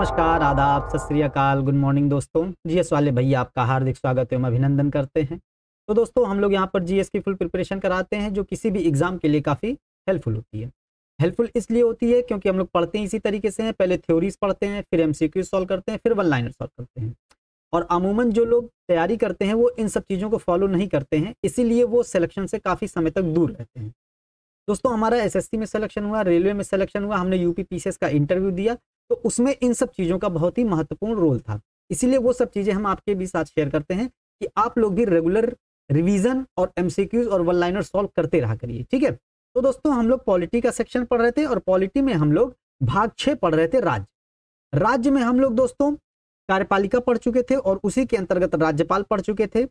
नमस्कार, आदाब, सत श्री अकाल, गुड मॉर्निंग दोस्तों। जीएस वाले भैया आपका हार्दिक स्वागत एवं अभिनंदन करते हैं। तो दोस्तों हम लोग यहाँ पर जीएस की फुल प्रिपरेशन कराते हैं जो किसी भी एग्जाम के लिए काफ़ी हेल्पफुल होती है। हेल्पफुल इसलिए होती है क्योंकि हम लोग पढ़ते हैं इसी तरीके से हैं, पहले थ्योरीज पढ़ते हैं, फिर एमसीक्यू सॉल्व करते हैं, फिर वन लाइनर सॉल्व करते हैं। और अमूमन जो लोग तैयारी करते हैं वो इन सब चीज़ों को फॉलो नहीं करते हैं, इसीलिए वो सिलेक्शन से काफ़ी समय तक दूर रहते हैं। दोस्तों हमारा एसएससी में सिलेक्शन हुआ, रेलवे में सिलेक्शन हुआ, हमने यूपी पीसीएस का इंटरव्यू दिया, तो उसमें इन सब चीज़ों का बहुत ही महत्वपूर्ण रोल था। इसीलिए वो सब चीज़ें हम आपके भी साथ शेयर करते हैं कि आप लोग भी रेगुलर रिवीजन और एमसीक्यूज और वन लाइनर सॉल्व करते रहा करिए, ठीक है। तो दोस्तों हम लोग पॉलिटी का सेक्शन पढ़ रहे थे और पॉलिटी में हम लोग भाग 6 पढ़ रहे थे, राज्य। राज्य में हम लोग दोस्तों कार्यपालिका पढ़ चुके थे और उसी के अंतर्गत राज्यपाल पढ़ चुके थे,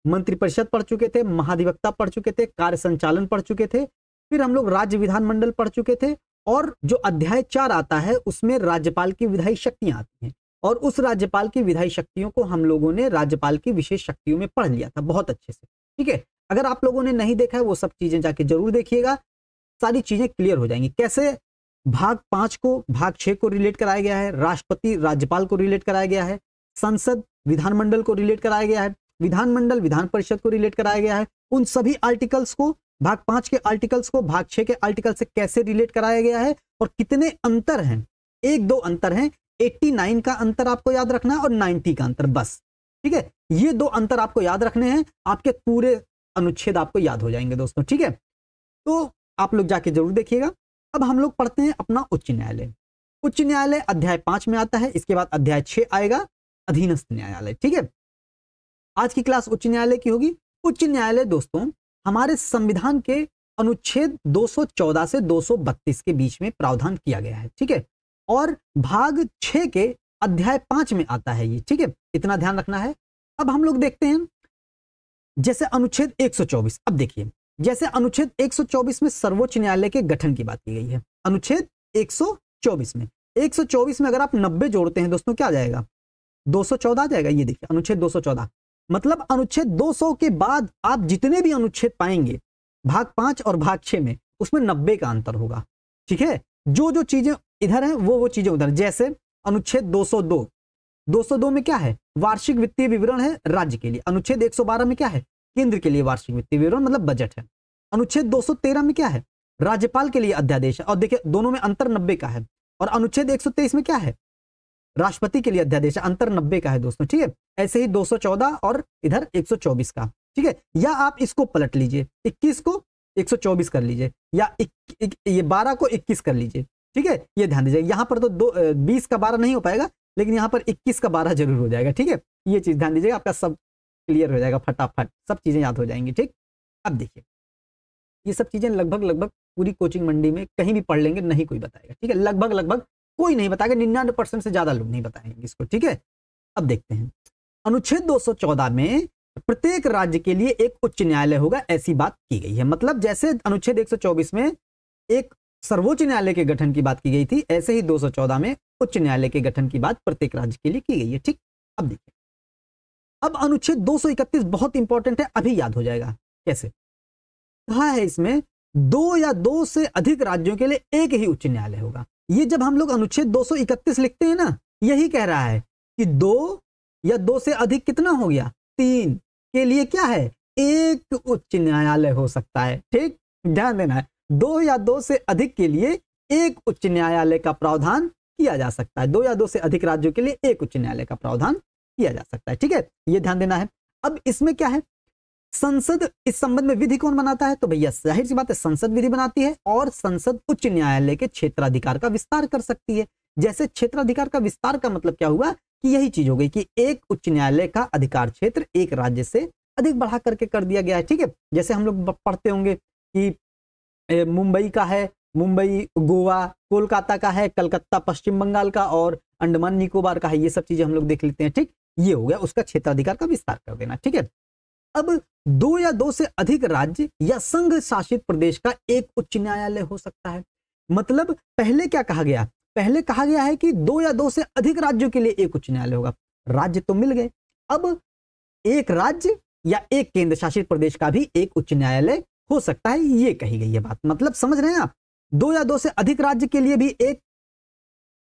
मंत्रिपरिषद पढ़ चुके थे, महाधिवक्ता पढ़ चुके थे, कार्य संचालन पढ़ चुके थे, फिर हम लोग राज्य विधानमंडल पढ़ चुके थे और जो अध्याय 4 आता है उसमें राज्यपाल की विधायी शक्तियां आती हैं और उस राज्यपाल की विधायी शक्तियों को हम लोगों ने राज्यपाल की विशेष शक्तियों में पढ़ लिया था बहुत अच्छे से, ठीक है। अगर आप लोगों ने नहीं देखा है वो सब चीजें जाके जरूर देखिएगा, सारी चीजें क्लियर हो जाएंगी। कैसे भाग 5 को भाग 6 को रिलेट कराया गया है, राष्ट्रपति राज्यपाल को रिलेट कराया गया है, संसद विधानमंडल को रिलेट कराया गया है, विधानमंडल विधान परिषद को रिलेट कराया गया है। उन सभी आर्टिकल्स को भाग 5 के आर्टिकल्स को भाग 6 के आर्टिकल से कैसे रिलेट कराया गया है और कितने अंतर हैं। 1-2 अंतर हैं, 89 का अंतर आपको याद रखना है और 90 का अंतर, बस, ठीक है। ये 2 अंतर आपको याद रखने हैं, आपके पूरे अनुच्छेद आपको याद हो जाएंगे दोस्तों, ठीक है। तो आप लोग जाके जरूर देखिएगा। अब हम लोग पढ़ते हैं अपना उच्च न्यायालय। उच्च न्यायालय अध्याय 5 में आता है, इसके बाद अध्याय 6 आएगा, अधीनस्थ न्यायालय, ठीक है। आज की क्लास उच्च न्यायालय की होगी। उच्च न्यायालय दोस्तों हमारे संविधान के अनुच्छेद 214 से 232 के बीच में प्रावधान किया गया है, ठीक है। और भाग 6 के अध्याय 5 में आता है ये, ठीक है, इतना ध्यान रखना है। अब हम लोग देखते हैं जैसे अनुच्छेद 124। अब देखिए जैसे अनुच्छेद 124 में सर्वोच्च न्यायालय के गठन की बात की गई है। अनुच्छेद 124 में अगर आप 90 जोड़ते हैं दोस्तों क्या आ जाएगा, 214 आ जाएगा। ये देखिए अनुच्छेद 214, मतलब अनुच्छेद 200 के बाद आप जितने भी अनुच्छेद पाएंगे भाग 5 और भाग 6 में, उसमें 90 का अंतर होगा, ठीक है। जो जो चीजें इधर हैं वो चीजें उधर। जैसे अनुच्छेद 202 में क्या है, वार्षिक वित्तीय विवरण है राज्य के लिए। अनुच्छेद 112 में क्या है, केंद्र के लिए वार्षिक वित्तीय विवरण मतलब बजट है। अनुच्छेद 213 में क्या है, राज्यपाल के लिए अध्यादेश है, और देखिए दोनों में अंतर 90 का है। और अनुच्छेद 123 में क्या है, राष्ट्रपति के लिए अध्यादेश, अंतर 90 का है दोस्तों, ठीक है। ऐसे ही 214 और इधर 124 का, ठीक है। या आप इसको पलट लीजिए, 21 को 124 कर लीजिए, या ये 12 को 21 कर लीजिए, ठीक है। ये ध्यान दीजिए, यहाँ पर तो 20 का 12 नहीं हो पाएगा, लेकिन यहाँ पर 21 का 12 जरूर हो जाएगा, ठीक है। ये चीज ध्यान दीजिएगा, आपका सब क्लियर हो जाएगा, फटाफट सब चीजें याद हो जाएंगी, ठीक। अब देखिए ये सब चीजें लगभग पूरी कोचिंग मंडी में कहीं भी पढ़ लेंगे, नहीं कोई बताएगा, ठीक है। लगभग कोई नहीं बताएगा, 99% से ज्यादा लोग नहीं बताएंगे इसको, ठीक है। अब देखते हैं अनुच्छेद 214 में प्रत्येक राज्य के लिए एक उच्च न्यायालय होगा, ऐसी बात की गई है। मतलब जैसे अनुच्छेद 124 में एक सर्वोच्च न्यायालय के गठन की बात की गई थी, ऐसे ही 214 में उच्च न्यायालय के गठन की बात प्रत्येक राज्य के लिए की गई है, ठीक। अब देखिए अब अनुच्छेद 231 बहुत इंपॉर्टेंट है, अभी याद हो जाएगा। कैसे कहा है इसमें, 2 या 2 से अधिक राज्यों के लिए एक ही उच्च न्यायालय होगा। ये जब हम लोग अनुच्छेद 231 लिखते हैं ना, यही कह रहा है कि 2 या 2 से अधिक कितना हो गया, 3 के लिए क्या है, एक उच्च न्यायालय हो सकता है, ठीक। ध्यान देना है, 2 या 2 से अधिक के लिए एक उच्च न्यायालय का प्रावधान किया जा सकता है। 2 या 2 से अधिक राज्यों के लिए एक उच्च न्यायालय का प्रावधान किया जा सकता है, ठीक है। ये ध्यान देना है। अब इसमें क्या है, संसद इस संबंध में विधि कौन बनाता है, तो भैया जाहिर सी बात है संसद विधि बनाती है, और संसद उच्च न्यायालय के क्षेत्राधिकार का विस्तार कर सकती है। जैसे क्षेत्राधिकार का विस्तार का मतलब क्या हुआ कि यही चीज हो गई कि एक उच्च न्यायालय का अधिकार क्षेत्र एक राज्य से अधिक बढ़ा करके कर दिया गया है, ठीक है। जैसे हम लोग पढ़ते होंगे कि मुंबई का है, मुंबई गोवा, कोलकाता का है, कलकत्ता पश्चिम बंगाल का, और अंडमान निकोबार का है। ये सब चीजें हम लोग देख लेते हैं, ठीक। ये हो गया उसका क्षेत्राधिकार का विस्तार कर देना, ठीक है। अब 2 या 2 से अधिक राज्य या संघ शासित प्रदेश का एक उच्च न्यायालय हो सकता है। मतलब पहले क्या कहा गया, पहले कहा गया है कि 2 या 2 से अधिक राज्यों के लिए एक उच्च न्यायालय होगा। राज्य तो मिल गए, अब एक राज्य या एक केंद्र शासित प्रदेश का भी एक उच्च न्यायालय हो सकता है, ये कही गई है बात। मतलब समझ रहे हैं आप, 2 या 2 से अधिक राज्य के लिए भी एक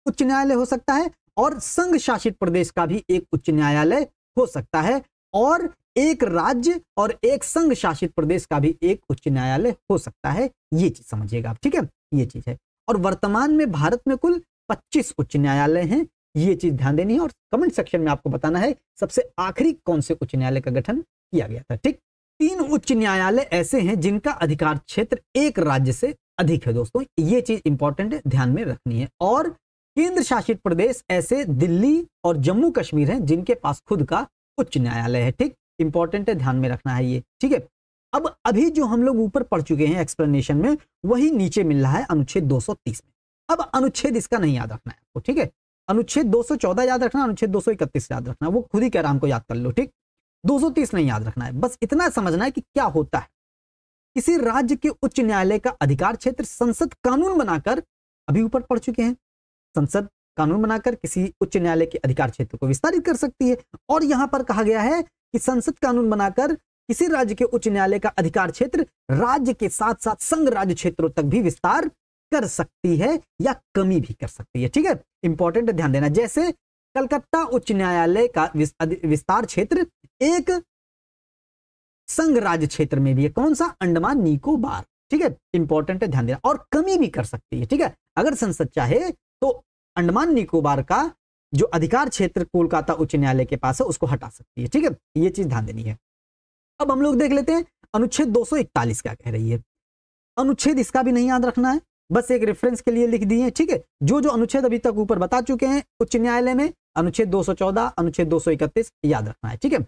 उच्च न्यायालय हो सकता है और संघ शासित प्रदेश का भी एक उच्च न्यायालय हो सकता है, और एक राज्य और एक संघ शासित प्रदेश का भी एक उच्च न्यायालय हो सकता है। ये चीज समझिएगा आप, ठीक है, ये चीज है। और वर्तमान में भारत में कुल 25 उच्च न्यायालय हैं, ये चीज ध्यान देनी है। और कमेंट सेक्शन में आपको बताना है सबसे आखिरी कौन से उच्च न्यायालय का गठन किया गया था। ठीक, 3 उच्च न्यायालय ऐसे हैं जिनका अधिकार क्षेत्र एक राज्य से अधिक है दोस्तों, ये चीज इंपॉर्टेंट है, ध्यान में रखनी है। और केंद्र शासित प्रदेश ऐसे दिल्ली और जम्मू कश्मीर हैं जिनके पास खुद का उच्च न्यायालय है। ठीक, इंपॉर्टेंट है, ध्यान में रखना है ये, ठीक है। अब अभी जो हम लोग ऊपर पढ़ चुके हैं एक्सप्लेनेशन में, वही नीचे मिल रहा है अनुच्छेद 230 में। अब अनुच्छेद इसका नहीं याद रखना है आपको, ठीक है। अनुच्छेद 214 याद रखना, अनुच्छेद 231 याद रखना, वो खुद ही कह रहा हमको याद कर लो, ठीक। 230 नहीं याद रखना है, बस इतना समझना है कि क्या होता है। किसी राज्य के उच्च न्यायालय का अधिकार क्षेत्र संसद कानून बनाकर, अभी ऊपर पढ़ चुके हैं, संसद कानून बनाकर किसी उच्च न्यायालय के अधिकार क्षेत्र को विस्तारित कर सकती है। और यहां पर कहा गया है कि संसद कानून बनाकर किसी राज्य के उच्च न्यायालय का अधिकार क्षेत्र राज्य के साथ साथ संघ राज्य क्षेत्रों तक भी विस्तार कर सकती है या कमी भी कर सकती है, ठीक है। इंपॉर्टेंट ध्यान देना, जैसे कलकत्ता उच्च न्यायालय का विस्तार क्षेत्र एक संघ राज्य क्षेत्र में भी है, कौन सा, अंडमान निकोबार, ठीक है। इंपॉर्टेंट है, ध्यान देना। और कमी भी कर सकती है, ठीक है। अगर संसद चाहे तो अंडमान निकोबार का जो अधिकार क्षेत्र कोलकाता उच्च न्यायालय के पास है उसको हटा सकती है, ठीक है। ये चीज ध्यान देनी है। अब हम लोग देख लेते हैं अनुच्छेद 241 क्या कह रही है। अनुच्छेद इसका भी नहीं याद रखना है, बस एक रेफरेंस के लिए लिख दिए, ठीक है। जो जो अनुच्छेद अभी तक ऊपर बता चुके हैं उच्च न्यायालय में, अनुच्छेद 214, अनुच्छेद 231 याद रखना है, ठीक है।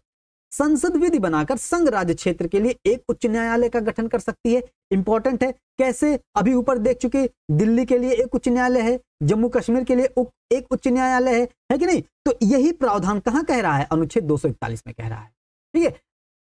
संसद विधि बनाकर संघ राज्य क्षेत्र के लिए एक उच्च न्यायालय का गठन कर सकती है। इंपॉर्टेंट है, कैसे, अभी ऊपर देख चुके, दिल्ली के लिए एक उच्च न्यायालय है, जम्मू कश्मीर के लिए एक उच्च न्यायालय है कि नहीं। तो यही प्रावधान कहां कह रहा है, अनुच्छेद 241 में कह रहा है, ठीक है।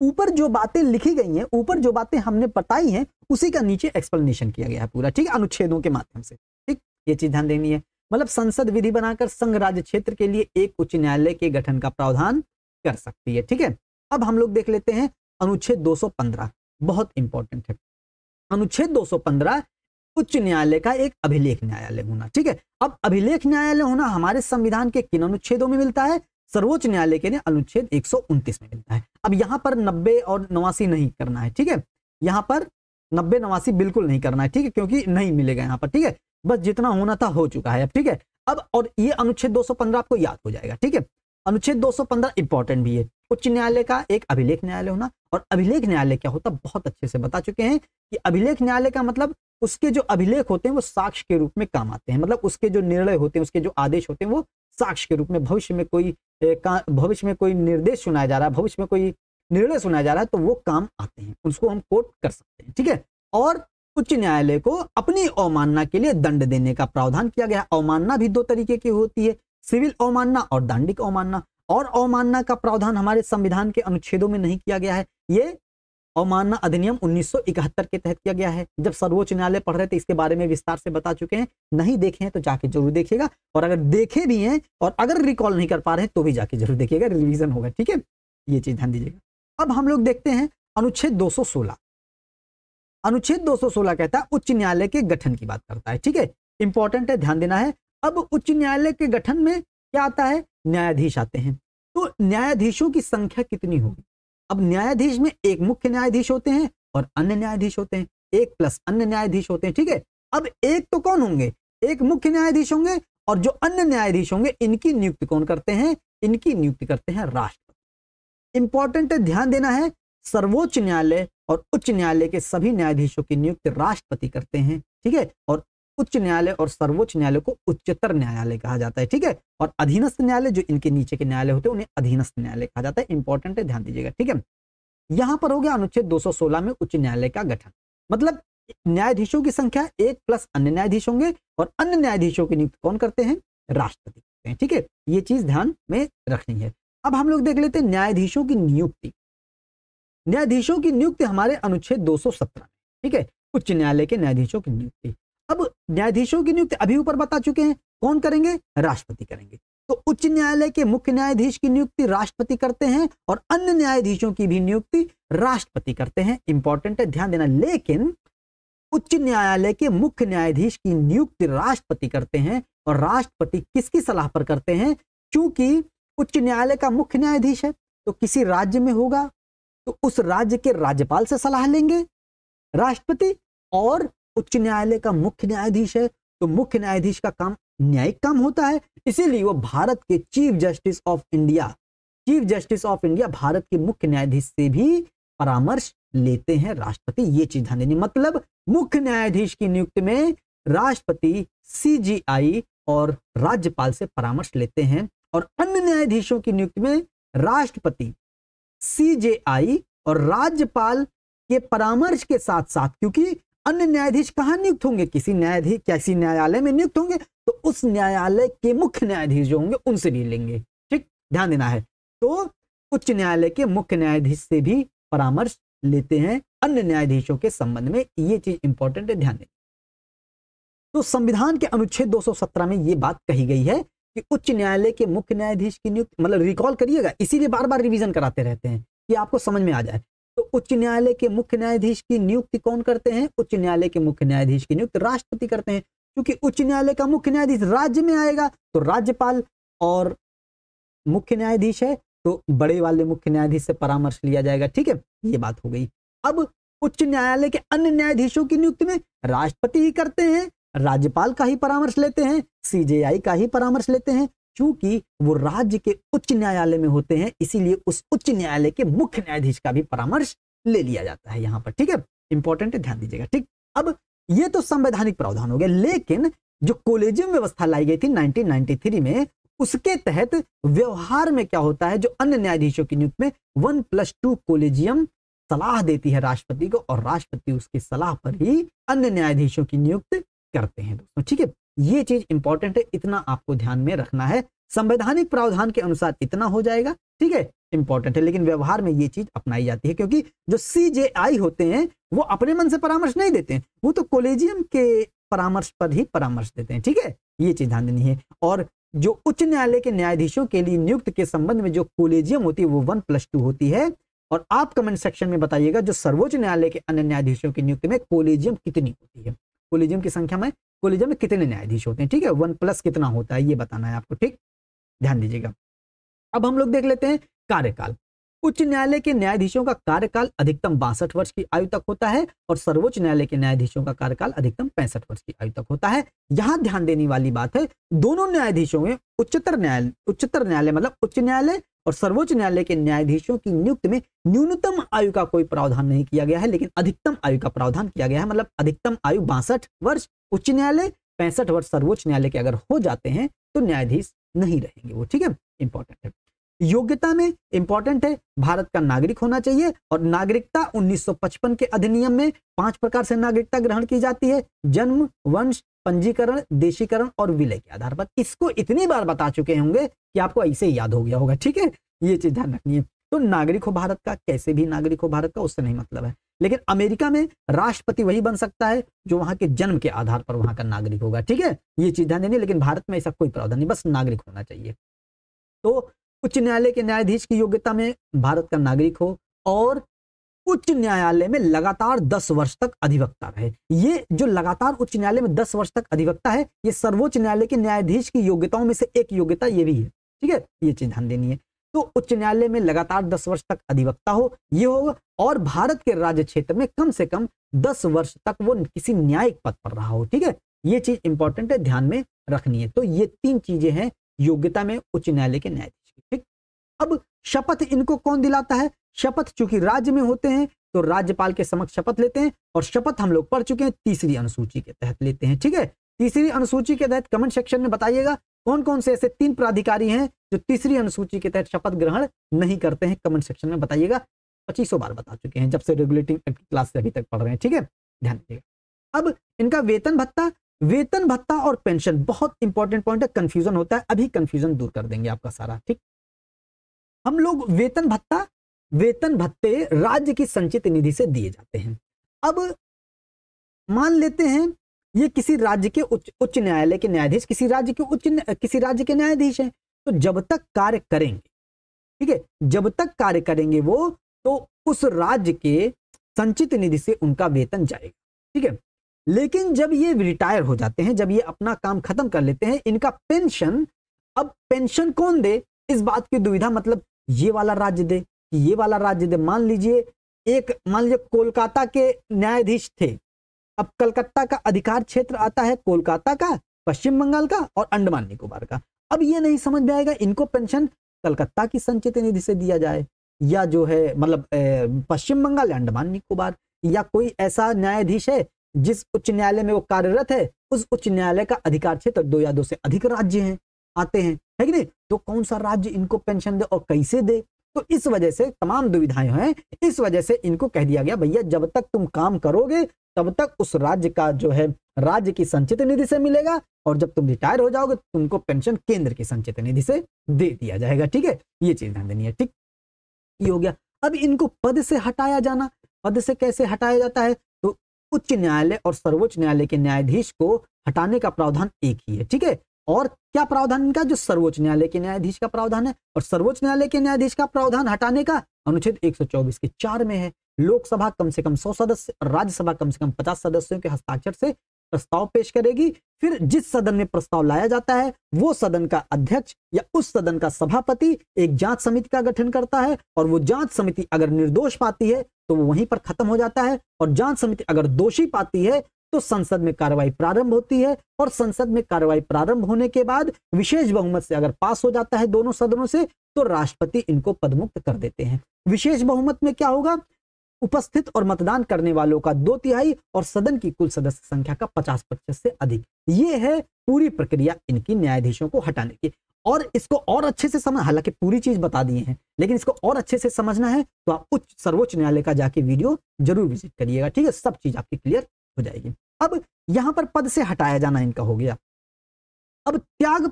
ऊपर जो बातें लिखी गई हैं, ऊपर जो बातें हमने बताई हैं, उसी का नीचे एक्सप्लेनेशन किया गया है पूरा, ठीक है, अनुच्छेदों के माध्यम से, ठीक। ये चीज ध्यान देनी है, मतलब संसद विधि बनाकर संघ राज्य क्षेत्र के लिए एक उच्च न्यायालय के गठन का प्रावधान कर सकती है, ठीक है। अब हम लोग देख लेते हैं अनुच्छेद 215, बहुत इंपॉर्टेंट है। अनुच्छेद 215 उच्च न्यायालय का एक अभिलेख न्यायालय होना, ठीक है। अब अभिलेख न्यायालय होना हमारे संविधान के किन अनुच्छेदों में मिलता है, सर्वोच्च न्यायालय के लिए अनुच्छेद 129 में मिलता है। अब यहां पर 90 और 89 नहीं करना है, ठीक है। यहां पर 90 89 बिल्कुल नहीं करना है, ठीक है, क्योंकि नहीं मिलेगा यहां पर, ठीक है। बस जितना होना था हो चुका है अब, ठीक है। अब और ये अनुच्छेद 215 आपको याद हो जाएगा, ठीक है। अनुच्छेद 215 इंपॉर्टेंट भी है, उच्च न्यायालय का एक अभिलेख न्यायालय होना। और अभिलेख न्यायालय क्या होता है बहुत अच्छे से बता चुके हैं कि अभिलेख न्यायालय का मतलब उसके जो अभिलेख होते हैं वो साक्ष्य के रूप में काम आते हैं, मतलब उसके जो निर्णय होते हैं, उसके जो आदेश होते हैं वो साक्ष्य के रूप में, भविष्य में कोई निर्देश सुनाया जा रहा है, भविष्य में कोई निर्णय सुनाया जा रहा है, तो वो काम आते हैं, उसको हम कोट कर सकते हैं, ठीक है। और उच्च न्यायालय को अपनी अवमानना के लिए दंड देने का प्रावधान किया गया। अवमानना भी 2 तरीके की होती है, सिविल अवमानना और दंडिक अवमानना। और अवमानना का प्रावधान हमारे संविधान के अनुच्छेदों में नहीं किया गया है, ये अवमानना अधिनियम 1971 के तहत किया गया है। जब सर्वोच्च न्यायालय पढ़ रहे थे इसके बारे में विस्तार से बता चुके हैं, नहीं देखे हैं तो जाके जरूर देखिएगा, और अगर देखे भी हैं और अगर रिकॉल नहीं कर पा रहे हैं तो भी जाके जरूर देखिएगा, रिवीजन होगा, ठीक है। ये चीज ध्यान दीजिएगा। अब हम लोग देखते हैं अनुच्छेद 216। अनुच्छेद 216 कहता है उच्च न्यायालय के गठन की बात करता है, ठीक है। इंपॉर्टेंट है, ध्यान देना है। अब उच्च न्यायालय के गठन में क्या आता है, न्यायाधीश आते हैं। तो न्यायाधीशों की संख्या कितनी होगी। अब न्यायाधीश में एक मुख्य न्यायाधीश होते हैं और अन्य न्यायाधीश होते हैं, एक प्लस अन्य न्यायाधीश होते हैं, ठीक है। अब एक तो कौन होंगे, एक मुख्य न्यायाधीश होंगे, और जो अन्य न्यायाधीश होंगे इनकी नियुक्ति कौन करते हैं, इनकी नियुक्ति करते हैं राष्ट्रपति। इंपॉर्टेंट है, ध्यान देना है, सर्वोच्च न्यायालय और उच्च न्यायालय के सभी न्यायाधीशों की नियुक्ति राष्ट्रपति करते हैं, ठीक है। और उच्च न्यायालय और सर्वोच्च न्यायालय को उच्चतर न्यायालय कहा जाता है, ठीक है। और अधीनस्थ न्यायालय जो इनके नीचे के न्यायालय होते हैं उन्हें अधीनस्थ न्यायालय कहा जाता है। इंपॉर्टेंट है, ध्यान दीजिएगा, ठीक है। यहां पर हो गया अनुच्छेद 216 में उच्च न्यायालय का गठन, मतलब न्यायाधीशों की संख्या एक प्लस अन्य न्यायाधीश होंगे, और अन्य न्यायाधीशों की नियुक्ति कौन करते हैं, राष्ट्रपति करते हैं, ठीक है। ये चीज ध्यान में रखनी है। अब हम लोग देख लेते हैं न्यायाधीशों की नियुक्ति। न्यायाधीशों की नियुक्ति हमारे अनुच्छेद 217, ठीक है, उच्च न्यायालय के न्यायाधीशों की नियुक्ति। अब न्यायाधीशों की नियुक्ति अभी ऊपर बता चुके हैं, कौन करेंगे, राष्ट्रपति करेंगे। तो उच्च न्यायालय के मुख्य न्यायाधीश की नियुक्ति राष्ट्रपति करते हैं और अन्य न्यायाधीशों की भी नियुक्ति राष्ट्रपति करते हैं। इंपॉर्टेंट है, ध्यान देना। लेकिन उच्च न्यायालय के मुख्य न्यायाधीश की नियुक्ति राष्ट्रपति करते हैं, और राष्ट्रपति किसकी सलाह पर करते हैं? क्योंकि उच्च न्यायालय का मुख्य न्यायाधीश है तो किसी राज्य में होगा तो उस राज्य के राज्यपाल से सलाह लेंगे राष्ट्रपति, और उच्च न्यायालय का मुख्य न्यायाधीश है तो मुख्य न्यायाधीश का काम न्यायिक काम होता है, इसीलिए वो भारत के chief justice of India Bharat के मुख्य न्यायाधीश से भी परामर्श लेते हैं राष्ट्रपति। ये चीज ध्यान देनी, मतलब मुख्य न्यायाधीश की नियुक्ति में राष्ट्रपति सीजीआई और राज्यपाल से परामर्श लेते हैं, और अन्य न्यायाधीशों की नियुक्ति में राष्ट्रपति सीजेआई और राज्यपाल के परामर्श के साथ साथ, क्योंकि अन्य न्यायाधीश कहां नियुक्त होंगे? किसी न्यायालय में नियुक्त होंगे तो उस न्यायालय के मुख्य न्यायाधीश जो होंगे उनसे भी लेंगे। ठीक, ध्यान देना है। तो उच्च न्यायालय के मुख्य न्यायाधीश से भी परामर्श लेते हैं अन्य न्यायाधीशों के संबंध में, ये चीज इंपॉर्टेंट है, ध्यान दें। तो संविधान के अनुच्छेद 217 में यह बात कही गई है कि उच्च न्यायालय के मुख्य न्यायाधीश की नियुक्ति, मतलब रिकॉल करिएगा, इसीलिए बार बार रिवीजन कराते रहते हैं कि आपको समझ में आ जाए। तो उच्च न्यायालय के मुख्य न्यायाधीश की नियुक्ति कौन करते हैं? उच्च न्यायालय के मुख्य न्यायाधीश की नियुक्ति राष्ट्रपति करते हैं, क्योंकि उच्च न्यायालय का मुख्य न्यायाधीश राज्य में आएगा तो राज्यपाल, और मुख्य न्यायाधीश है तो बड़े वाले मुख्य न्यायाधीश से परामर्श लिया जाएगा। ठीक है, ये बात हो गई। अब उच्च न्यायालय के अन्य न्यायाधीशों की नियुक्ति में राष्ट्रपति ही करते हैं, राज्यपाल का ही परामर्श लेते हैं, सीजेआई का ही परामर्श लेते हैं, क्योंकि वो राज्य के उच्च न्यायालय में होते हैं, इसीलिए उस उच्च न्यायालय के मुख्य न्यायाधीश का भी परामर्श ले लिया जाता है यहां पर। ठीक है, इंपॉर्टेंट है, ध्यान दीजिएगा। ठीक, अब ये तो संवैधानिक प्रावधान हो गया, लेकिन जो कोलेजियम व्यवस्था लाई गई थी 1993 में, उसके तहत व्यवहार में क्या होता है? जो अन्य न्यायाधीशों की नियुक्ति में 1+2 कोलेजियम सलाह देती है राष्ट्रपति को, और राष्ट्रपति उसकी सलाह पर ही अन्य न्यायाधीशों की नियुक्ति करते हैं दोस्तों। ठीक है, ये चीज इंपॉर्टेंट है, इतना आपको ध्यान में रखना है। संवैधानिक प्रावधान के अनुसार इतना हो जाएगा, ठीक है, इंपॉर्टेंट है, लेकिन व्यवहार में ये चीज अपनाई जाती है, क्योंकि जो सीजेआई होते हैं वो अपने मन से परामर्श नहीं देते हैं, वो तो कोलेजियम के परामर्श पर ही परामर्श देते हैं। ठीक है, ये चीज ध्यान देनी है। और जो उच्च न्यायालय के न्यायाधीशों के लिए नियुक्त के संबंध में जो कोलेजियम होती है वो 1+2 होती है, और आप कमेंट सेक्शन में बताइएगा जो सर्वोच्च न्यायालय के अन्य न्यायाधीशों की नियुक्ति में कोलेजियम कितनी होती है, कोलेजियम की संख्या में, कोलेजियम में कितने न्यायाधीश होते हैं। ठीक है, 1+ कितना होता है ये बताना है आपको। ठीक, ध्यान दीजिएगा। अब हम लोग देख लेते हैं कार्यकाल। उच्च न्यायालय के न्यायाधीशों का कार्यकाल अधिकतम 62 वर्ष की आयु तक होता है, और सर्वोच्च न्यायालय के न्यायाधीशों का कार्यकाल अधिकतम 65 वर्ष की आयु तक होता है। यहां ध्यान देने वाली बात है, दोनों न्यायाधीशों में उच्चतर न्यायालय मतलब उच्च न्यायालय और सर्वोच्च न्यायालय के न्यायाधीशों की नियुक्ति में न्यूनतम आयु का कोई प्रावधान नहीं किया गया है, लेकिन अधिकतम आयु का प्रावधान किया गया है। मतलब अधिकतम आयु 62 वर्ष उच्च न्यायालय, 65 वर्ष सर्वोच्च न्यायालय के अगर हो जाते हैं तो न्यायाधीश नहीं रहेंगे वो। ठीक है, इंपॉर्टेंट है। योग्यता में इंपॉर्टेंट है, भारत का नागरिक होना चाहिए, और नागरिकता 1955 के अधिनियम में 5 प्रकार से नागरिकता ग्रहण की जाती है: जन्म, वंश, पंजीकरण, देशीकरण और विलय के आधार पर। इसको इतनी बार बता चुके होंगे कि आपको ऐसे ही याद हो गया होगा। ठीक है, ये चीज ध्यान रखनी है। तो नागरिक हो भारत का, कैसे भी नागरिक हो भारत का, उससे नहीं मतलब है। लेकिन अमेरिका में राष्ट्रपति वही बन सकता है जो वहां के जन्म के आधार पर वहां का नागरिक होगा। ठीक है, ये चीज ध्यान देनी है, लेकिन भारत में ऐसा कोई प्रावधान नहीं, बस नागरिक होना चाहिए। तो उच्च न्यायालय के न्यायाधीश की योग्यता में भारत का नागरिक हो, और उच्च न्यायालय में लगातार 10 वर्ष तक अधिवक्ता रहे। ये जो लगातार उच्च न्यायालय में 10 वर्ष तक अधिवक्ता है, ये सर्वोच्च न्यायालय के न्यायाधीश की योग्यताओं में से एक योग्यता ये भी है। ठीक है, ये चीज ध्यान देनी है। तो उच्च न्यायालय में लगातार 10 वर्ष तक अधिवक्ता हो, ये हो, और भारत के राज्य क्षेत्र में कम से कम 10 वर्ष तक वो किसी न्यायिक पद पर रहा हो। ठीक है, ये चीज इंपॉर्टेंट है, ध्यान में रखनी है। तो ये 3 चीजें हैं योग्यता में उच्च न्यायालय के न्यायाधीश की। ठीक, अब शपथ इनको कौन दिलाता है? शपथ चूंकि राज्य में होते हैं तो राज्यपाल के समक्ष शपथ लेते हैं, और शपथ हम लोग पढ़ चुके हैं, तीसरी अनुसूची के तहत लेते हैं। ठीक है, तीसरी अनुसूची के तहत कमेंट सेक्शन में बताइएगा कौन कौन से ऐसे 3 प्राधिकारी हैं जो तीसरी अनुसूची के तहत शपथ ग्रहण नहीं करते हैं। कमेंट सेक्शन में बताइएगा, 2500 बार बता चुके हैं जब से रेगुलेटिंग एक्ट की क्लास से अभी तक पढ़ रहे हैं। ठीक है, ध्यान दीजिएगा। अब इनका वेतन भत्ता और पेंशन बहुत इंपॉर्टेंट पॉइंट है, कंफ्यूजन होता है, अभी कंफ्यूजन दूर कर देंगे आपका सारा। ठीक, हम लोग वेतन भत्ते राज्य की संचित निधि से दिए जाते हैं। अब मान लेते हैं ये किसी राज्य के उच्च न्यायालय के न्यायाधीश किसी राज्य के न्यायाधीश हैं, तो जब तक कार्य करेंगे, ठीक है, जब तक कार्य करेंगे वो, तो उस राज्य के संचित निधि से उनका वेतन जाएगा। ठीक है, लेकिन जब ये रिटायर हो जाते हैं, जब ये अपना काम खत्म कर लेते हैं, इनका पेंशन, अब पेंशन कौन दे इस बात की दुविधा, मतलब ये वाला राज्य दे कि ये वाला राज्य दे। मान लीजिए कोलकाता के न्यायाधीश थे, अब कलकत्ता का अधिकार क्षेत्र आता है कोलकाता का, पश्चिम बंगाल का और अंडमान निकोबार का। अब ये नहीं समझ में आएगा इनको पेंशन कलकत्ता की संचित निधि से दिया जाए, या जो है मतलब पश्चिम बंगाल या अंडमान निकोबार, या कोई ऐसा न्यायाधीश है जिस उच्च न्यायालय में वो कार्यरत है, उस उच्च न्यायालय का अधिकार क्षेत्र 2 या 2 से अधिक राज्य हैं आते हैं, है कि नहीं, तो कौन सा राज्य इनको पेंशन दे और कैसे दे। तो इस वजह से तमाम दुविधाएं हैं, इस वजह से इनको कह दिया गया भैया जब तक तुम काम करोगे तब तक उस राज्य का जो है राज्य की संचित निधि से मिलेगा, और जब तुम रिटायर हो जाओगे तुमको पेंशन केंद्र की संचित निधि से दे दिया जाएगा। ठीक है, ये चीज ध्यान देनी है। ठीक, ये हो गया। अब इनको पद से हटाया जाना, पद से कैसे हटाया जाता है, तो उच्च न्यायालय और सर्वोच्च न्यायालय के न्यायाधीश को हटाने का प्रावधान एक ही है। ठीक है, और क्या प्रावधान इनका, जो सर्वोच्च न्यायालय के न्यायाधीश का प्रावधान है, और सर्वोच्च न्यायालय के न्यायाधीश का प्रावधान हटाने का अनुच्छेद 124 के 4 में है। लोकसभा कम से कम 100 सदस्य और राज्यसभा कम से कम 50 सदस्यों के हस्ताक्षर से प्रस्ताव पेश करेगी। फिर जिस सदन में प्रस्ताव लाया जाता है वो सदन का अध्यक्ष या उस सदन का सभापति एक जांच समिति का गठन करता है, और वो जांच समिति अगर निर्दोष पाती है तो वो वहीं पर खत्म हो जाता है, और जांच समिति अगर दोषी पाती है तो संसद में कार्रवाई प्रारंभ होती है, और संसद में कार्रवाई प्रारंभ होने के बाद विशेष बहुमत से अगर पास हो जाता है दोनों सदनों से तो राष्ट्रपति इनको पदमुक्त कर देते हैं। विशेष बहुमत में क्या होगा, उपस्थित और मतदान करने वालों का 2/3 और सदन की कुल सदस्य संख्या का 50% से अधिक। ये है पूरी प्रक्रिया इनकी न्यायाधीशों को हटाने की। और इसको और अच्छे से समझ, हालांकि पूरी चीज बता दी है, लेकिन इसको और अच्छे से समझना है तो आप सर्वोच्च न्यायालय का जाके वीडियो जरूर विजिट करिएगा। ठीक है, सब चीज आपकी क्लियर हो जाएगी। अब यहां पर पद से हटाया जाना इनका हो गया। अब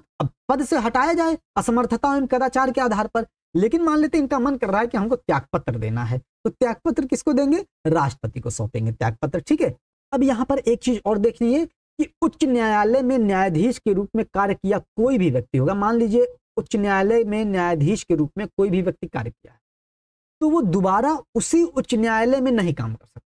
पद से हटाया जाए असमर्थता एवं कदाचार के आधार पर, लेकिन मान लेते इनका मन कर रहा है कि हमको त्यागपत्र देना है, तो त्यागपत्र किसको देंगे, राष्ट्रपति को सौंपेंगे त्यागपत्र। ठीक है, अब यहां पर एक चीज और देखनी है कि उच्च न्यायालय में न्यायाधीश के रूप में कार्य किया कोई भी व्यक्ति होगा, मान लीजिए उच्च न्यायालय में न्यायाधीश के रूप में कोई भी व्यक्ति कार्य किया है, तो वो दोबारा उसी उच्च न्यायालय में नहीं काम कर सकता।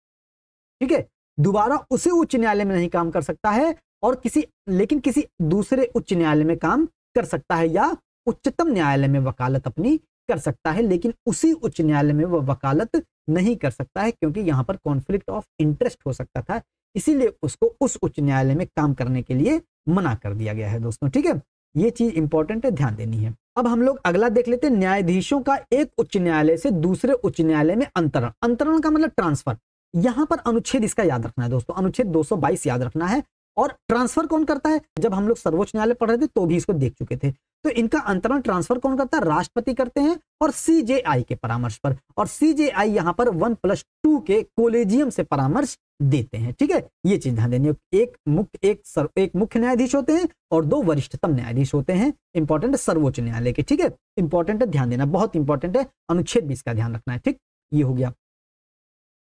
ठीक है, दोबारा उसी उच्च न्यायालय में नहीं काम कर सकता है, और लेकिन किसी दूसरे उच्च न्यायालय में काम कर सकता है, या उच्चतम न्यायालय में वकालत अपनी कर सकता है, लेकिन उसी उच्च न्यायालय में वह वकालत नहीं कर सकता है, क्योंकि यहां पर कॉन्फ्लिक्ट ऑफ इंटरेस्ट हो सकता था, इसीलिए उसको उस उच्च न्यायालय में काम करने के लिए मना कर दिया गया है दोस्तों। ठीक है, ये चीज इंपॉर्टेंट है, ध्यान देनी है। अब हम लोग अगला देख लेते हैं, न्यायाधीशों का एक उच्च न्यायालय से दूसरे उच्च न्यायालय में अंतरण। अंतरण का मतलब ट्रांसफर। यहां पर अनुच्छेद इसका याद रखना है दोस्तों, अनुच्छेद 222 याद रखना है। और ट्रांसफर कौन करता है, जब हम लोग सर्वोच्च न्यायालय पढ़ रहे थे तो भी इसको देख चुके थे। तो इनका अंतरण ट्रांसफर कौन करता है, राष्ट्रपति करते हैं, और सीजेआई के परामर्श पर। और सीजेआई यहां पर 1+2 के कोलेजियम से परामर्श देते हैं। ठीक है, ये चीज ध्यान देनी है। एक मुख्य न्यायाधीश होते हैं और 2 वरिष्ठतम न्यायाधीश होते हैं। इंपॉर्टेंट है सर्वोच्च न्यायालय के। ठीक है, इंपॉर्टेंट है, ध्यान देना, बहुत इंपॉर्टेंट है। अनुच्छेद 20 का ध्यान रखना है। ठीक, ये हो गया।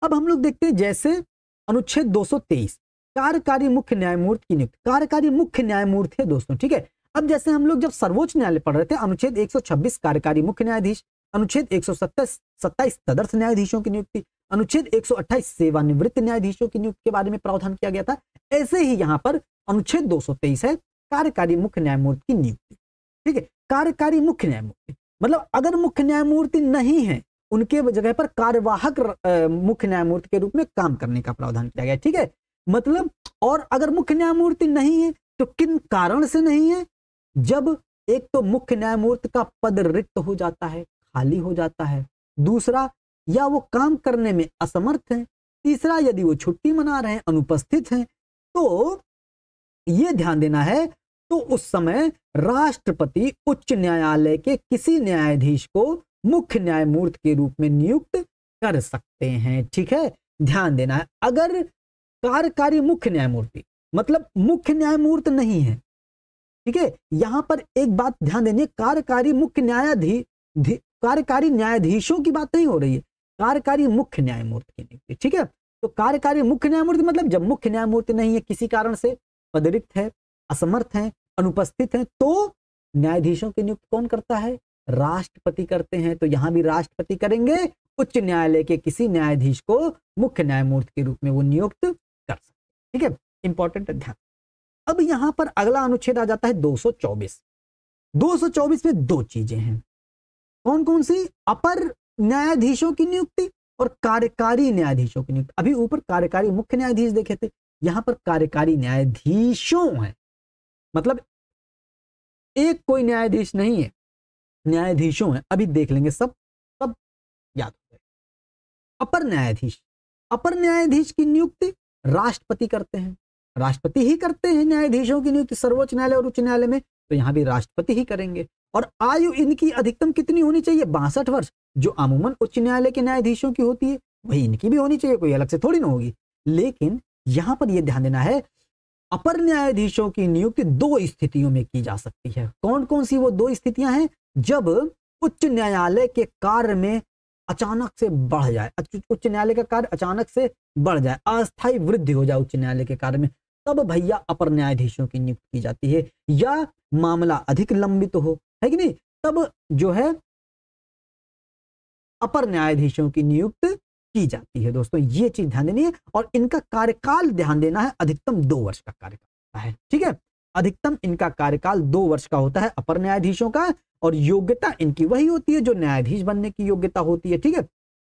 अब हम लोग देखते हैं जैसे अनुच्छेद 223 कार्यकारी मुख्य न्यायमूर्ति की नियुक्ति। कार्यकारी मुख्य न्यायमूर्ति है दोस्तों। ठीक है, अब जैसे हम लोग जब सर्वोच्च न्यायालय पढ़ रहे थे, अनुच्छेद 126 कार्यकारी मुख्य न्यायाधीश, अनुच्छेद 127 तदर्थ न्यायाधीशों की नियुक्ति, अनुच्छेद 128 सेवानिवृत्त न्यायाधीशों की नियुक्ति के बारे में प्रावधान किया गया था। ऐसे ही यहाँ पर अनुच्छेद 223 है कार्यकारी मुख्य न्यायमूर्ति की नियुक्ति। ठीक है, कार्यकारी मुख्य न्यायमूर्ति मतलब अगर मुख्य न्यायमूर्ति नहीं है उनके जगह पर कार्यवाहक मुख्य न्यायमूर्ति के रूप में काम करने का प्रावधान किया गया। ठीक है, मतलब और अगर मुख्य न्यायमूर्ति नहीं है तो किन कारण से नहीं है, जब एक तो मुख्य न्यायमूर्ति का पद रिक्त हो जाता है, खाली हो जाता है, दूसरा या वो काम करने में असमर्थ है, तीसरा यदि वो छुट्टी मना रहे हैं, अनुपस्थित हैं, तो ये ध्यान देना है। तो उस समय राष्ट्रपति उच्च न्यायालय के किसी न्यायाधीश को मुख्य न्यायमूर्ति के रूप में नियुक्त कर सकते हैं। ठीक है, ध्यान देना है। अगर कार्यकारी मुख्य न्यायमूर्ति मतलब मुख्य न्यायमूर्ति नहीं है, ठीक है, यहां पर एक बात ध्यान देनी है, कार्यकारी न्यायाधीशों की बात नहीं हो रही है, कार्यकारी मुख्य न्यायमूर्ति की नियुक्ति। ठीक है, तो कार्यकारी मुख्य न्यायमूर्ति मतलब जब मुख्य न्यायमूर्ति नहीं है, किसी कारण से पदरिक्त है, असमर्थ है, अनुपस्थित है, तो न्यायाधीशों की नियुक्ति कौन करता है, राष्ट्रपति करते हैं। तो यहां भी राष्ट्रपति करेंगे, उच्च न्यायालय के किसी न्यायाधीश को मुख्य न्यायमूर्ति के रूप में वो नियुक्त कर सकते हैं। ठीक है, इंपॉर्टेंट ध्यान। अब यहां पर अगला अनुच्छेद आ जाता है 224। 224 में दो चीजें हैं, कौन कौन सी? अपर न्यायाधीशों की नियुक्ति और कार्यकारी न्यायाधीशों की नियुक्ति। अभी ऊपर कार्यकारी मुख्य न्यायाधीश देखे थे, यहां पर कार्यकारी न्यायाधीशों है, मतलब एक कोई न्यायाधीश नहीं है, न्यायाधीशों है। अभी देख लेंगे, सब सब याद हो जाएगा। अपर न्यायाधीश, अपर न्यायाधीश की नियुक्ति राष्ट्रपति करते हैं, राष्ट्रपति ही करते हैं न्यायाधीशों की नियुक्ति सर्वोच्च न्यायालय और उच्च न्यायालय में, तो यहां भी राष्ट्रपति ही करेंगे। और आयु इनकी अधिकतम कितनी होनी चाहिए? 62 वर्ष। जो अमूमन उच्च न्यायालय के न्यायाधीशों की होती है वही इनकी भी होनी चाहिए, कोई अलग से थोड़ी ना होगी। लेकिन यहां पर यह ध्यान देना है, अपर न्यायाधीशों की नियुक्ति दो स्थितियों में की जा सकती है। कौन कौन सी वो दो स्थितियां हैं? जब उच्च न्यायालय के कार्य में अचानक से बढ़ जाए, उच्च न्यायालय का कार्य अचानक से बढ़ जाए, अस्थायी वृद्धि हो जाए उच्च न्यायालय के कार्य में, तब भैया अपर न्यायाधीशों की नियुक्ति की जाती है। या मामला अधिक लंबित हो, है कि नहीं, तब जो है अपर न्यायाधीशों की नियुक्ति की जाती है। दोस्तों ये चीज ध्यान देनी है, और इनका कार्यकाल ध्यान देना है, अधिकतम 2 वर्ष का कार्यकाल होता है। ठीक है, अधिकतम इनका कार्यकाल 2 वर्ष का होता है अपर न्यायाधीशों का, और योग्यता इनकी वही होती है जो न्यायाधीश बनने की योग्यता होती है। ठीक है,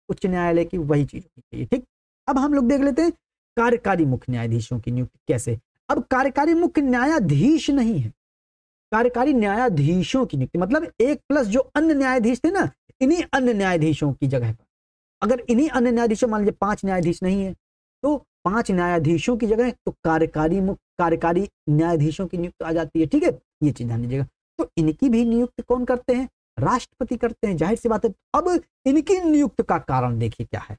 उच्च न्यायालय की वही चीज होनी चाहिए। ठीक, अब हम लोग देख लेते हैं कार्यकारी मुख्य न्यायाधीशों की नियुक्ति कैसे। अब कार्यकारी मुख्य न्यायाधीश नहीं है, कार्यकारी न्यायाधीशों की नियुक्ति, मतलब 1+ जो अन्य न्यायाधीश थे ना, इन्हीं अन्य न्यायाधीशों की जगह पर, अगर इन्हीं अन्य न्यायाधीशों, मान लीजिए 5 न्यायाधीश नहीं है तो 5 न्यायाधीशों की जगह तो कार्यकारी न्यायाधीशों की नियुक्ति आ जाती है। ठीक है, ये चीज ध्यान दीजिएगा। तो इनकी भी नियुक्ति कौन करते हैं? राष्ट्रपति करते हैं, जाहिर सी बात है। अब इनकी नियुक्ति का कारण देखिए क्या है,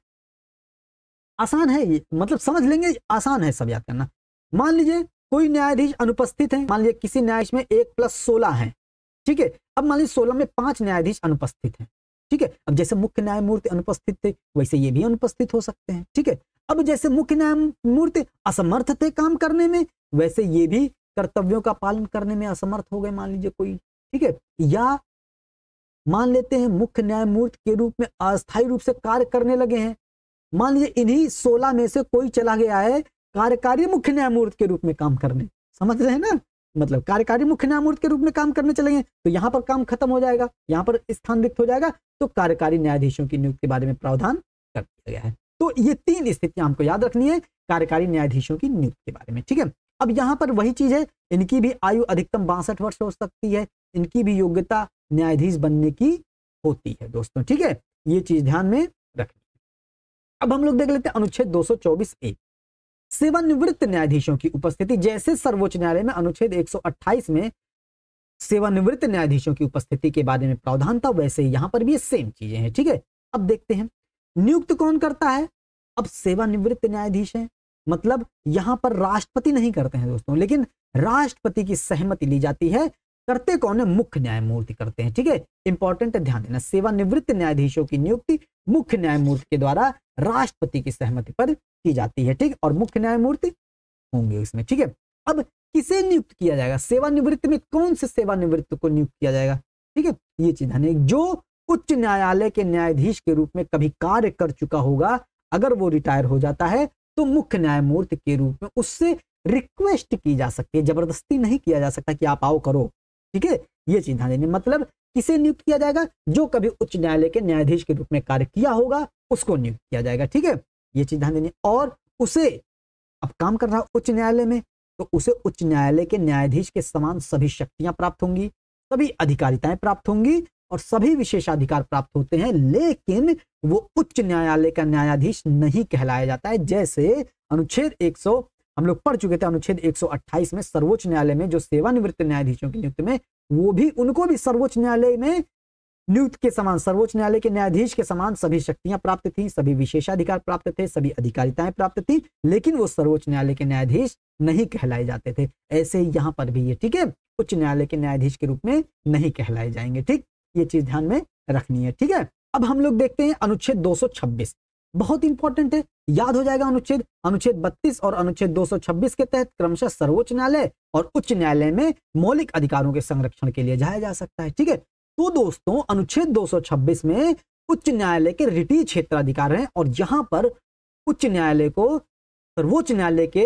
आसान है ये, मतलब समझ लेंगे, आसान है सब याद करना। मान लीजिए कोई न्यायाधीश अनुपस्थित है, मान लीजिए किसी न्यायाधीश में 1+16 है। ठीक है, अब मान लीजिए 16 में 5 न्यायाधीश अनुपस्थित हैं। ठीक है, अब जैसे मुख्य न्यायमूर्ति अनुपस्थित थे वैसे ये भी अनुपस्थित हो सकते हैं। ठीक है, अब जैसे मुख्य न्यायमूर्ति असमर्थ थे काम करने में, वैसे ये भी कर्तव्यों का पालन करने में असमर्थ हो गए, मान लीजिए कोई। ठीक है, या मान लेते हैं मुख्य न्यायमूर्ति के रूप में अस्थायी रूप से कार्य करने लगे हैं, मान लीजिए इन्हीं 16 में से कोई चला गया है कार्यकारी मुख्य न्यायमूर्ति के रूप में काम करने, समझ रहे हैं ना, मतलब कार्यकारी मुख्य न्यायमूर्ति के रूप में काम करने चले गए, तो यहां पर काम खत्म हो जाएगा, यहां पर स्थान रिक्त हो जाएगा, तो कार्यकारी न्यायाधीशों की नियुक्ति के बारे में प्रावधान कर दिया गया है। तो ये 3 स्थितियां हमको याद रखनी है कार्यकारी न्यायाधीशों की नियुक्ति के बारे में। ठीक है, अब यहां पर वही चीज है, इनकी भी आयु अधिकतम 62 वर्ष हो सकती है, इनकी भी योग्यता न्यायाधीश बनने की होती है दोस्तों। ठीक है, ये चीज ध्यान में रखनी है। अब हम लोग देख लेते हैं अनुच्छेद 224A, सेवानिवृत्त न्यायाधीशों की उपस्थिति। जैसे सर्वोच्च न्यायालय में अनुच्छेद 128 में सेवानिवृत्त न्यायाधीशों की उपस्थिति के बारे में प्रावधान था, वैसे यहां पर भी सेम चीजें हैं। ठीक है, अब देखते हैं नियुक्त कौन करता है। अब सेवानिवृत्त न्यायाधीश हैं, मतलब यहां पर राष्ट्रपति नहीं करते हैं दोस्तों, लेकिन राष्ट्रपति की सहमति ली जाती है। करते कौन है? मुख्य न्यायमूर्ति करते हैं। ठीक है, इंपॉर्टेंट है, ध्यान देना, सेवानिवृत्त न्यायाधीशों की नियुक्ति मुख्य न्यायमूर्ति के द्वारा राष्ट्रपति की सहमति पर की जाती है। ठीक, और मुख्य न्यायमूर्ति होंगे इसमें। ठीक है, अब किसे नियुक्त किया जाएगा? सेवानिवृत्त में कौन से सेवानिवृत्त को नियुक्त किया जाएगा? ठीक है, ये चीज है, जो उच्च न्यायालय के न्यायाधीश के रूप में कभी कार्य कर चुका होगा, अगर वो रिटायर हो जाता है तो मुख्य न्यायमूर्ति के रूप में उससे रिक्वेस्ट की जा सकती है, जबरदस्ती नहीं किया जा सकता कि आप आओ करो। ठीक है, ये चीज ध्यान देनी, मतलब किसे नियुक्त किया जाएगा? जो कभी उच्च न्यायालय के न्यायाधीश के रूप में कार्य किया होगा उसको नियुक्त किया जाएगा। ठीक है, ये चीज ध्यान देनी, और उसे अब काम कर रहा उच्च न्यायालय में, तो उसे उच्च न्यायालय के न्यायाधीश के समान सभी शक्तियां प्राप्त होंगी, सभी अधिकारिताएं प्राप्त होंगी और सभी विशेषाधिकार प्राप्त होते हैं, लेकिन वो उच्च न्यायालय का न्यायाधीश नहीं कहलाया जाता है। जैसे अनुच्छेद 100 हम लोग पढ़ चुके थे, अनुच्छेद 128 में सर्वोच्च न्यायालय में जो सेवानिवृत्त न्यायाधीशों की नियुक्ति में, वो भी उनको भी सर्वोच्च न्यायालय में नियुक्त के समान, सर्वोच्च न्यायालय के न्यायाधीश के समान सभी शक्तियां प्राप्त थी, सभी विशेषाधिकार प्राप्त थे, सभी अधिकारिताएं प्राप्त थी, लेकिन वो सर्वोच्च न्यायालय के न्यायाधीश नहीं कहलाए जाते थे। ऐसे ही यहां पर भी ये, ठीक है, उच्च न्यायालय के न्यायाधीश के रूप में नहीं कहलाए जाएंगे। ठीक, ये चीज ध्यान में रखनी है। ठीक है, अब हम लोग देखते हैं अनुच्छेद 226, बहुत इंपॉर्टेंट है, याद हो जाएगा। अनुच्छेद 32 और अनुच्छेद 226 के तहत क्रमशः सर्वोच्च न्यायालय और उच्च न्यायालय में मौलिक अधिकारों के संरक्षण के लिए जाया जा सकता है। ठीक है, तो दोस्तों अनुच्छेद 226 में उच्च न्यायालय के रिटीय क्षेत्राधिकार हैं, और यहां पर उच्च न्यायालय को सर्वोच्च न्यायालय के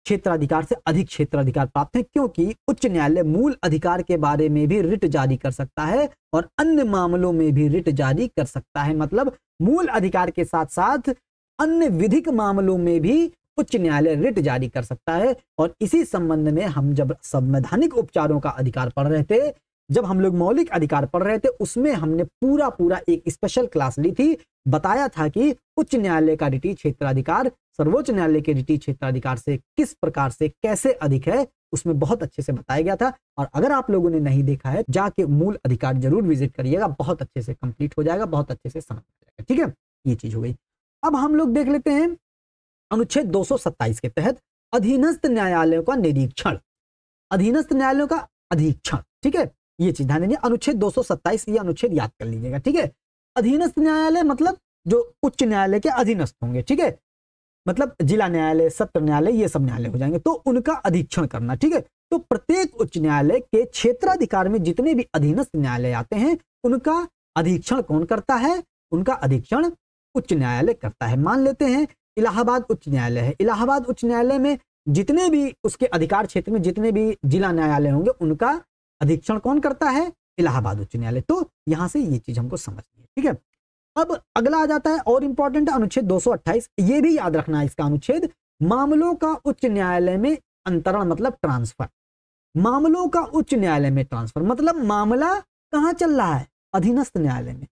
क्षेत्राधिकार से अधिक क्षेत्राधिकार प्राप्त है, क्योंकि उच्च न्यायालय मूल अधिकार के बारे में भी रिट जारी कर सकता है और अन्य मामलों में भी रिट जारी कर सकता है। मतलब मूल अधिकार के साथ साथ अन्य विधिक मामलों में भी उच्च न्यायालय रिट जारी कर सकता है। और इसी संबंध में हम जब संवैधानिक उपचारों का अधिकार पढ़ रहे थे, जब हम लोग मौलिक अधिकार पढ़ रहे थे, उसमें हमने पूरा एक स्पेशल क्लास ली थी, बताया था कि उच्च न्यायालय का रिटी क्षेत्राधिकार सर्वोच्च न्यायालय के रिटी क्षेत्राधिकार से किस प्रकार से कैसे अधिक है, उसमें बहुत अच्छे से बताया गया था। और अगर आप लोगों ने नहीं देखा है, जाके मूल अधिकार जरूर विजिट करिएगा, बहुत अच्छे से कंप्लीट हो जाएगा, बहुत अच्छे से समझ जाएगा। ठीक है, ये चीज हो गई। अब हम लोग देख लेते हैं अनुच्छेद 227 के तहत अधीनस्थ न्यायालयों का निरीक्षण, अधीनस्थ न्यायालयों का अधीक्षण। ठीक है, ये चीज ध्यान देंगे, अनुच्छेद 227 ये अनुच्छेद याद कर लीजिएगा। ठीक है, अधीनस्थ न्यायालय मतलब जो उच्च न्यायालय के अधीनस्थ होंगे। ठीक है, मतलब जिला न्यायालय, सत्र न्यायालय, ये सब न्यायालय हो जाएंगे, तो उनका अधीक्षण करना। ठीक है, तो प्रत्येक उच्च न्यायालय के क्षेत्राधिकार में जितने भी अधीनस्थ न्यायालय आते हैं, उनका अधीक्षण कौन करता है? उनका अधीक्षण उच्च न्यायालय करता है। मान लेते हैं इलाहाबाद उच्च न्यायालय है, इलाहाबाद उच्च न्यायालय में जितने भी उसके अधिकार क्षेत्र में जितने भी जिला न्यायालय होंगे, उनका अधीक्षण कौन करता है? इलाहाबाद उच्च न्यायालय। तो यहां से ये चीज हमको समझनी है। ठीक है, अब अगला आ जाता है और इंपॉर्टेंट अनुच्छेद 228, ये भी याद रखना है इसका अनुच्छेद, मामलों का उच्च न्यायालय में अंतरण मतलब ट्रांसफर। मामलों का उच्च न्यायालय में ट्रांसफर मतलब मामला कहां चल रहा है? अधीनस्थ न्यायालय में,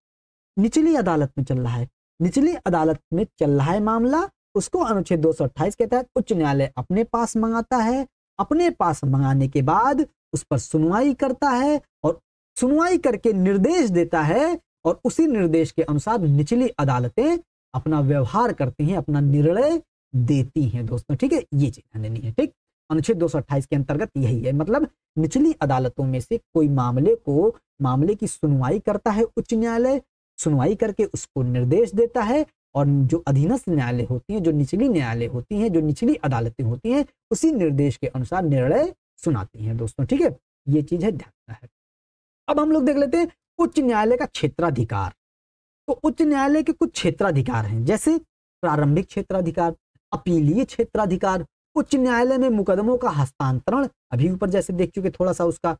निचली अदालत में चल रहा है, निचली अदालत में चल रहा है मामला, उसको अनुच्छेद 228 के तहत उच्च न्यायालय अपने पास मंगाता है। अपने पास मंगाने के बाद उस पर सुनवाई करता है और सुनवाई करके निर्देश देता है, और उसी निर्देश के अनुसार निचली अदालतें अपना व्यवहार करती हैं, अपना निर्णय देती हैं दोस्तों। ठीक है, ये चीज ध्यान देनी है। ठीक, अनुच्छेद 228 के अंतर्गत यही है, मतलब निचली अदालतों में से कोई मामले की सुनवाई करता है उच्च न्यायालय, सुनवाई करके उसको निर्देश देता है, और जो अधीनस्थ न्यायालय होती हैं, जो निचली न्यायालय होती हैं, जो निचली अदालतें होती हैं, उसी निर्देश के अनुसार निर्णय सुनाती हैं दोस्तों। ठीक है, ये चीज है, ध्यान रखना है। अब हम लोग देख लेते हैं उच्च न्यायालय का क्षेत्राधिकार। तो उच्च न्यायालय के कुछ क्षेत्राधिकार हैं, जैसे प्रारंभिक क्षेत्राधिकार, अपीलीय क्षेत्राधिकार, उच्च न्यायालय में मुकदमों का हस्तांतरण, अभी ऊपर जैसे देख चुके थोड़ा सा उसका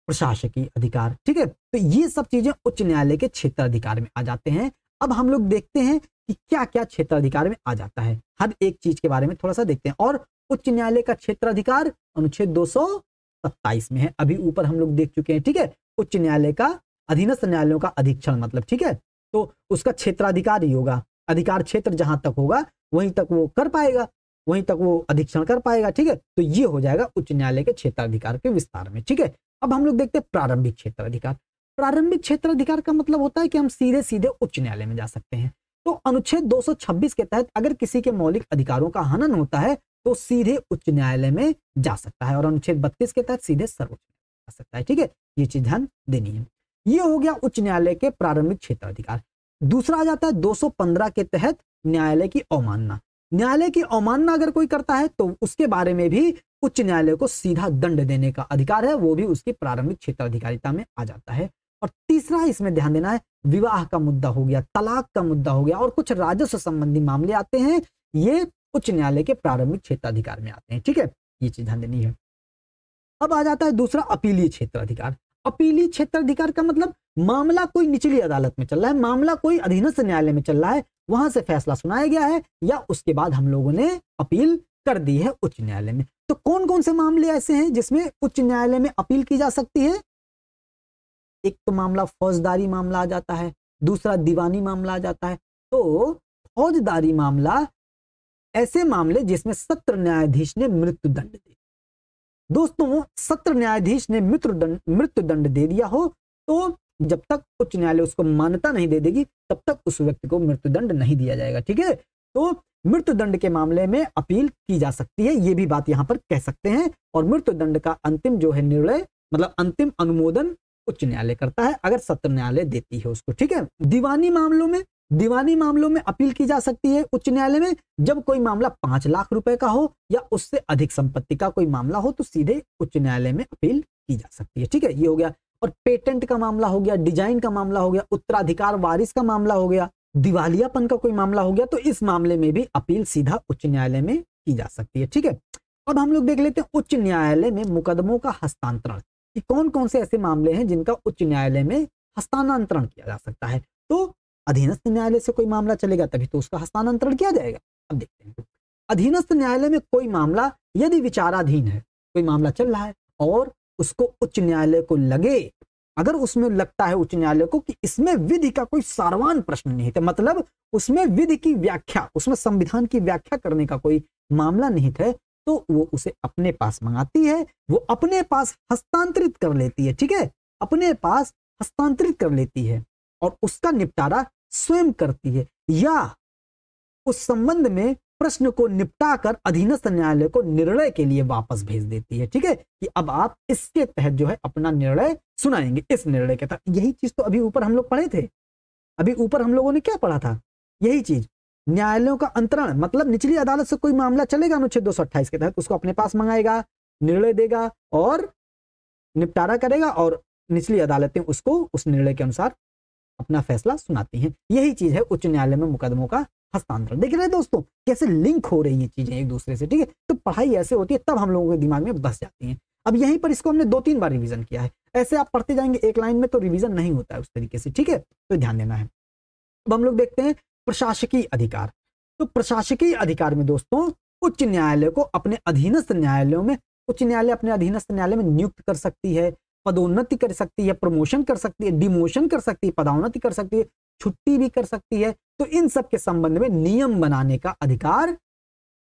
प्रशासकीय अधिकार। ठीक है, तो ये सब चीजें उच्च न्यायालय के क्षेत्राधिकार में आ जाते हैं। अब हम लोग देखते हैं कि क्या क्या क्षेत्राधिकार में आ जाता है, हर एक चीज के बारे में थोड़ा सा देखते हैं। और उच्च न्यायालय का क्षेत्राधिकार अनुच्छेद 227 में है, अभी ऊपर हम लोग देख चुके हैं। ठीक है, उच्च न्यायालय का अधीनस्थ न्यायालयों का अधीक्षण मतलब, ठीक है, तो उसका क्षेत्राधिकार ही होगा, अधिकार क्षेत्र जहां तक होगा वहीं तक वो कर पाएगा, वहीं तक वो अधीक्षण कर पाएगा। ठीक है, तो ये हो जाएगा उच्च न्यायालय के क्षेत्राधिकार के विस्तार में। ठीक है, अब हम लोग देखते हैं प्रारंभिक क्षेत्राधिकार। प्रारंभिक क्षेत्राधिकार का मतलब होता है कि हम सीधे सीधे उच्च न्यायालय में जा सकते हैं। तो अनुच्छेद 226 के तहत अगर किसी के मौलिक अधिकारों का हनन होता है तो सीधे उच्च न्यायालय में जा सकता है, और अनुच्छेद 32 के तहत सीधे सर्वोच्च न्यायालय जा सकता है। ठीक है, ये चीज ध्यान देनी है। ये हो गया उच्च न्यायालय के प्रारंभिक क्षेत्राधिकार। दूसरा आ जाता है 215 के तहत न्यायालय की अवमानना। न्यायालय की अवमानना अगर कोई करता है तो उसके बारे में भी उच्च न्यायालय को सीधा दंड देने का अधिकार है, वो भी उसकी प्रारंभिक क्षेत्राधिकारिता में आ जाता है। और तीसरा इसमें ध्यान देना है, विवाह का मुद्दा हो गया, तलाक का मुद्दा हो गया, और कुछ राजस्व संबंधी मामले आते हैं, ये उच्च न्यायालय के प्रारंभिक क्षेत्राधिकार में आते हैं। ठीक है, ये चीज ध्यान देनी है। अब आ जाता है दूसरा अपीलीय क्षेत्राधिकार। अपीलीय क्षेत्राधिकार का मतलब मामला कोई निचली अदालत में चल रहा है, मामला कोई अधीनस्थ न्यायालय में चल रहा है, वहां से फैसला सुनाया गया है, या उसके बाद हम लोगों ने अपील कर दी है उच्च न्यायालय में। तो कौन कौन से मामले ऐसे हैं जिसमें उच्च न्यायालय में अपील की जा सकती है? एक तो मामला फौजदारी मामला आ जाता है, दूसरा दीवानी मामला आ जाता है। तो फौजदारी मामला ऐसे मामले जिसमें सत्र न्यायाधीश ने मृत्यु दंड दे, दोस्तों सत्र न्यायाधीश ने मृत्यु दंड दे दिया हो, तो जब तक उच्च न्यायालय उसको मान्यता नहीं दे देगी तब तक उस व्यक्ति को मृत्यु दंड नहीं दिया जाएगा। ठीक है, तो मृत्यु दंड के मामले में अपील की जा सकती है, ये भी बात यहां पर कह सकते हैं। और मृत्यु दंड का अंतिम जो है निर्णय मतलब अंतिम अनुमोदन उच्च न्यायालय करता है, अगर सत्र न्यायालय देती है उसको। ठीक है, दीवानी मामलों में अपील की जा सकती है उच्च न्यायालय में जब कोई मामला 5 लाख रुपए का हो या उससे अधिक संपत्ति का कोई मामला हो, तो सीधे उच्च न्यायालय में अपील की जा सकती है। ठीक है, ये हो गया। और पेटेंट का मामला हो गया, डिजाइन का मामला हो गया, उत्तराधिकार वारिस का मामला हो गया, दिवालियापन का कोई मामला हो गया, तो इस मामले में भी अपील सीधा उच्च न्यायालय में की जा सकती है। ठीक है, अब हम लोग देख लेते हैं उच्च न्यायालय में मुकदमों का हस्तांतरण, कि कौन कौन से ऐसे मामले हैं जिनका उच्च न्यायालय में हस्तांतरण किया जा सकता है। तो अधीनस्थ न्यायालय से कोई मामला चलेगा तभी तो उसका हस्तांतरण किया जाएगा। अब देखते हैं, अधीनस्थ न्यायालय में कोई मामला यदि विचाराधीन है, कोई मामला चल रहा है और उसको उच्च न्यायालय को लगे, अगर उसमें लगता है उच्च न्यायालय को कि इसमें विधि का कोई सारवान प्रश्न नहीं था, मतलब उसमें विधि की व्याख्या, उसमें संविधान की व्याख्या करने का कोई मामला नहीं है, तो वो उसे अपने पास मंगाती है, वो अपने पास हस्तांतरित कर लेती है। ठीक है, अपने पास हस्तांतरित कर लेती है और उसका निपटारा स्वयं करती है, या उस संबंध में प्रश्न को निपटाकर अधीनस्थ न्यायालय को निर्णय के लिए वापस भेज देती है। ठीक है, कि अब आप इसके तहत जो है अपना निर्णय सुनाएंगे, इस निर्णय के तहत। यही चीज तो अभी ऊपर हम लोग पढ़े थे, अभी ऊपर हम लोगों ने क्या पढ़ा था, यही चीज, न्यायालयों का अंतरण, मतलब निचली अदालत से कोई मामला चलेगा अनुच्छेद 228 के तहत, उसको अपने पास मंगाएगा, निर्णय देगा और निपटारा करेगा, और निचली अदालतें उसको उस निर्णय के अनुसार अपना फैसला सुनाती हैं। यही चीज है उच्च न्यायालय में मुकदमों का हस्तांतरण। देख रहे हैं दोस्तों कैसे लिंक हो रही हैं चीजें एक दूसरे से। ठीक है, तो पढ़ाई ऐसे होती है, तब हम लोगों के दिमाग में बस जाती हैं। अब यहीं पर इसको हमने 2-3 बार रिवीजन किया है, ऐसे आप पढ़ते जाएंगे एक लाइन में तो रिवीजन नहीं होता है उस तरीके से। ठीक है, तो ध्यान देना है। अब हम लोग देखते हैं प्रशासकीय अधिकार। तो प्रशासकीय अधिकार में दोस्तों उच्च न्यायालय को अपने अधीनस्थ न्यायालयों में, उच्च न्यायालय अपने अधीनस्थ न्यायालय में नियुक्त कर सकती है, पदोन्नति कर सकती है, प्रमोशन कर सकती है, डिमोशन कर सकती है, पदोन्नति कर सकती है, छुट्टी भी कर सकती है। तो इन सब के संबंध में नियम बनाने का अधिकार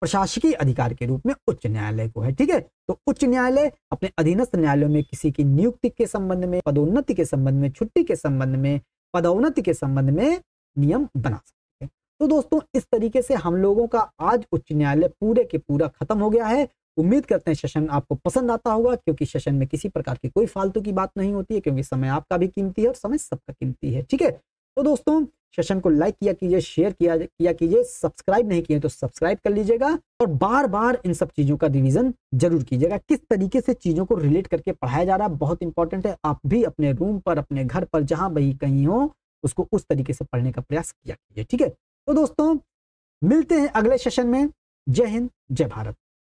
प्रशासकीय अधिकार के रूप में उच्च न्यायालय को है। ठीक है, तो उच्च न्यायालय अपने अधीनस्थ न्यायालयों में किसी की नियुक्ति के संबंध में, पदोन्नति के संबंध में, छुट्टी के संबंध में, पदोन्नति के संबंध में नियम बना सकते हैं। तो दोस्तों इस तरीके से हम लोगों का आज उच्च न्यायालय पूरे के पूरा खत्म हो गया है। उम्मीद करते हैं सेशन आपको पसंद आता होगा, क्योंकि सेशन में किसी प्रकार की कोई फालतू की बात नहीं होती है, क्योंकि समय आपका भी कीमती है और समय सबका कीमती है। ठीक है, तो दोस्तों सेशन को लाइक किया कीजिए, शेयर किया कीजिए, सब्सक्राइब नहीं किए तो सब्सक्राइब कर लीजिएगा, और बार बार इन सब चीजों का रिवीजन जरूर कीजिएगा। किस तरीके से चीजों को रिलेट करके पढ़ाया जा रहा है बहुत इंपॉर्टेंट है। आप भी अपने रूम पर, अपने घर पर, जहां भी कहीं हो, उसको उस तरीके से पढ़ने का प्रयास किया कीजिए। ठीक है, तो दोस्तों मिलते हैं अगले सेशन में। जय हिंद, जय भारत।